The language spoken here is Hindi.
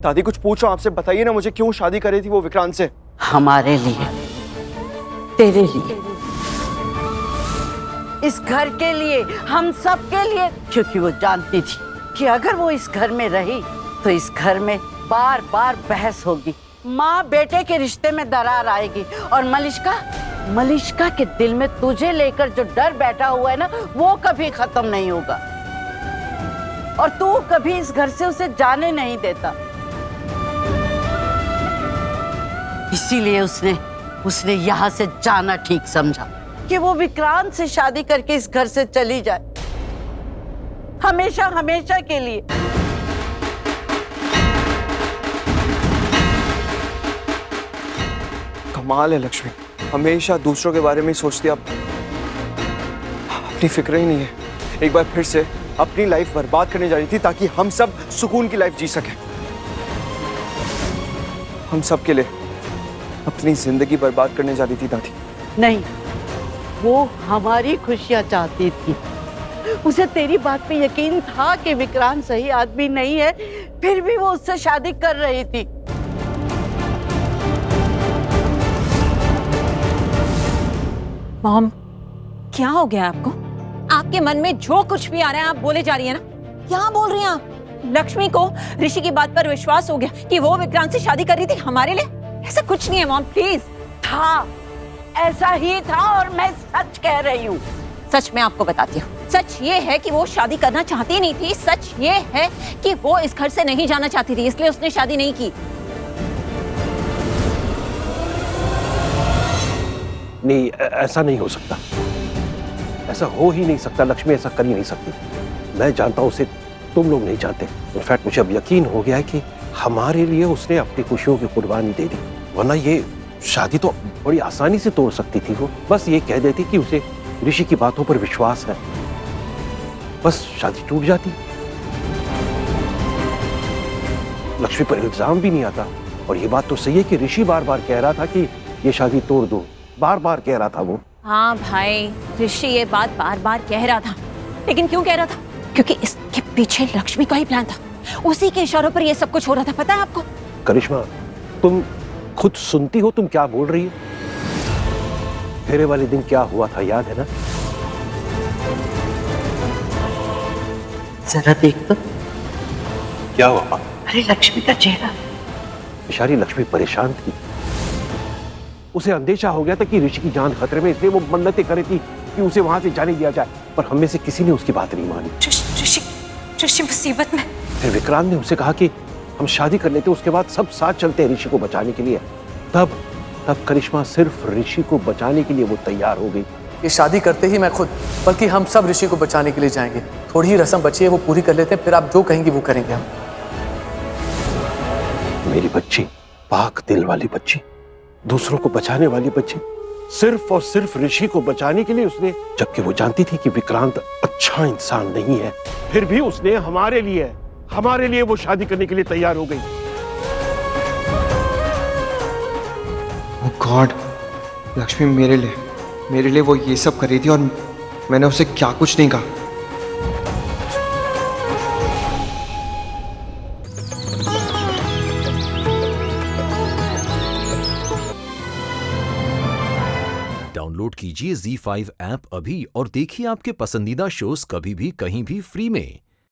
दादी कुछ पूछ रहा हूं आपसे, बताइए ना मुझे, क्यों शादी करी थी वो विक्रांत से? हमारे लिए, तेरे लिए, इस घर के लिए, हम सब के लिए। क्योंकि वो जानती थी कि अगर वो इस घर में रही तो इस घर में बार बार बहस होगी, माँ बेटे के रिश्ते में दरार आएगी, और मलिष्का के दिल में तुझे लेकर जो डर बैठा हुआ है ना, वो कभी खत्म नहीं होगा। और तू कभी इस घर से उसे जाने नहीं देता। इसीलिए उसने यहाँ से जाना ठीक समझा कि वो विक्रांत से शादी करके इस घर से चली जाए, हमेशा हमेशा के लिए। कमाल है लक्ष्मी, हमेशा दूसरों के बारे में ही सोचती, आप अपनी फिक्र ही नहीं है। एक बार फिर से अपनी लाइफ बर्बाद करने जा रही थी ताकि हम सब सुकून की लाइफ जी सकें। हम सब के लिए अपनी जिंदगी बर्बाद करने जा रही थी दादी। नहीं, वो हमारी खुशियां चाहती थी। उसे तेरी बात पे यकीन था कि विक्रांत सही आदमी नहीं है, फिर भी वो उससे शादी कर रही थी। मॉम, क्या हो गया आपको? आपके मन में जो कुछ भी आ रहा है आप बोले जा रही है ना? क्या बोल रही हैं आप? लक्ष्मी को ऋषि की बात पर विश्वास हो गया कि वो विक्रांत से शादी कर रही थी हमारे लिए। ऐसा कुछ नहीं है मॉम, प्लीज। था, ऐसा ही था, और मैं सच कह रही हूँ। सच मैं आपको बताती हूँ। सच ये है कि वो शादी करना चाहती नहीं थी। सच ये है कि वो इस घर से नहीं जाना चाहती थी, इसलिए उसने शादी नहीं की। नहीं, ऐसा नहीं हो सकता, ऐसा हो ही नहीं सकता। लक्ष्मी ऐसा कर ही नहीं सकती। मैं जानता हूं उसे, तुम लोग नहीं जानते। इनफैक्ट मुझे अब यकीन हो गया है कि हमारे लिए उसने अपनी खुशियों की कुर्बानी दे दी, वरना ये शादी तो बड़ी आसानी से तोड़ सकती थी। वो बस ये कह देती कि उसे ऋषि की बातों पर विश्वास है, बस शादी टूट जाती। लक्ष्मी पर इल्जाम भी नहीं आता। और ये बात तो सही है कि ऋषि बार बार कह रहा था कि ये शादी तोड़ दो, बार बार कह रहा था वो। हाँ भाई, ऋषि ये बात बार बार कह रहा था, लेकिन क्यों कह रहा था? क्योंकि इसके पीछे लक्ष्मी का ही प्लान था। उसी के इशारों पर ये सब कुछ हो रहा था, पता है आपको? करिश्मा, तुम खुद सुनती हो तुम क्या बोल रही हो? फेरे वाले दिन क्या हुआ था याद है ना? जरा देख तो। क्या हुआ? अरे लक्ष्मी का चेहरा। बेचारी लक्ष्मी परेशान थी। उसे अंदेशा हो गया था कि ऋषि की जान खतरे में, इसलिए वो मन्नतें कर रही थी कि उसे वहां से जाने दिया जाए, पर हम में से किसी ने उसकी बात नहीं मानी। ऋषि मुसीबत में। फिर विक्रांत ने उसे कहा कि हम शादी कर लेते, उसके बाद सब साथ चलते हैं ऋषि को बचाने के लिए। तब करिश्मा सिर्फ ऋषि को बचाने के लिए वो तैयार हो गई। ये शादी करते ही मैं खुद, बल्कि हम सब ऋषि को बचाने के लिए जाएंगे। थोड़ी ही रस्म बची है, वो पूरी कर लेते हैं, फिर आप जो कहेंगी वो करेंगे हम। मेरी बच्ची, पाक दिल वाली बच्ची, दूसरों को बचाने वाली बच्ची, सिर्फ और सिर्फ ऋषि को बचाने के लिए उसने, जबकि वो जानती थी कि विक्रांत अच्छा इंसान नहीं है, फिर भी उसने हमारे लिए वो शादी करने के लिए तैयार हो गई। ओह गॉड, लक्ष्मी मेरे लिए वो ये सब कर रही थी, और मैंने उसे क्या कुछ नहीं कहा। डाउनलोड कीजिए ZEE5 ऐप अभी और देखिए आपके पसंदीदा शोज कभी भी कहीं भी फ्री में।